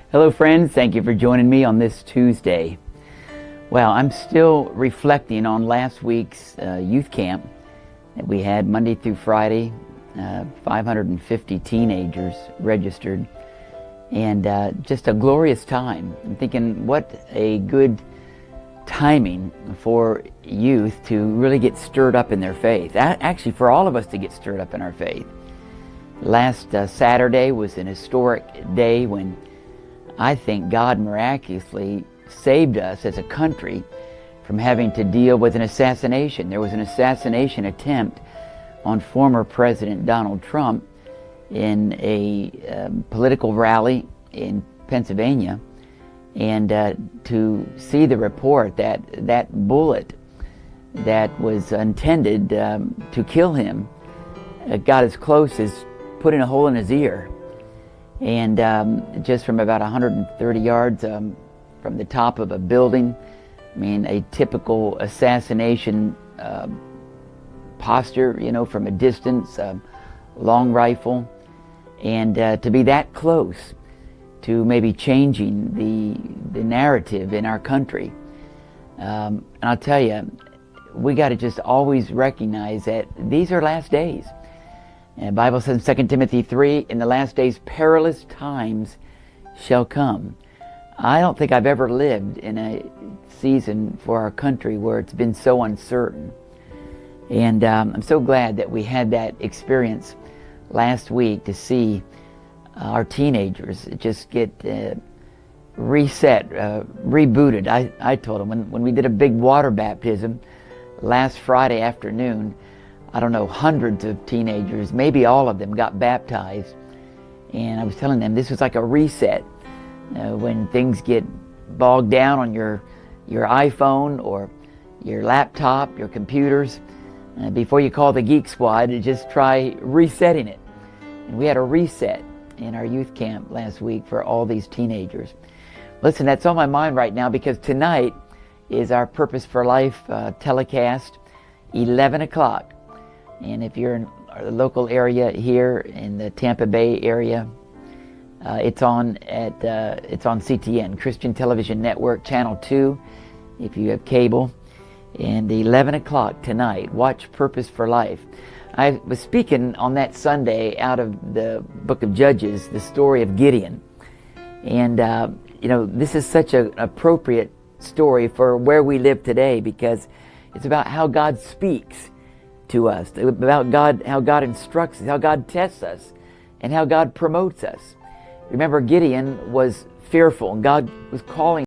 Hello friends, thank you for joining me on this Tuesday. Well, I'm still reflecting on last week's youth camp that we had Monday through Friday. 550 teenagers registered, and just a glorious time. I'm thinking what a good timing for youth to really get stirred up in their faith. Actually, for all of us to get stirred up in our faith. Last Saturday was an historic day when I think God miraculously saved us as a country from having to deal with an assassination. There was an assassination attempt on former President Donald Trump in a political rally in Pennsylvania, and to see the report that that bullet that was intended to kill him got as close as putting a hole in his ear, and just from about 130 yards from the top of a building. I mean, a typical assassination posture, you know, from a distance, long rifle, and to be that close to maybe changing the narrative in our country. And I'll tell you, we got to just always recognize that these are last days. And the Bible says in 2 Timothy 3, in the last days perilous times shall come. I don't think I've ever lived in a season for our country where it's been so uncertain. And I'm so glad that we had that experience last week to see our teenagers just get reset, rebooted. I told them when we did a big water baptism last Friday afternoon, I don't know, hundreds of teenagers, maybe all of them, got baptized. And I was telling them this was like a reset. When things get bogged down on your iPhone or your laptop, your computers, before you call the Geek Squad, just try resetting it. And we had a reset in our youth camp last week for all these teenagers. Listen, that's on my mind right now because tonight is our Purpose for Life telecast, 11 o'clock. And if you're in the local area here in the Tampa Bay area, it's on CTN, Christian Television Network, Channel 2, if you have cable. And 11 o'clock tonight, watch Purpose for Life. I was speaking on that Sunday out of the book of Judges, the story of Gideon. And, you know, this is such an appropriate story for where we live today because it's about how God speaks to us, about God, how God instructs us, how God tests us, and how God promotes us. Remember, Gideon was fearful, and God was calling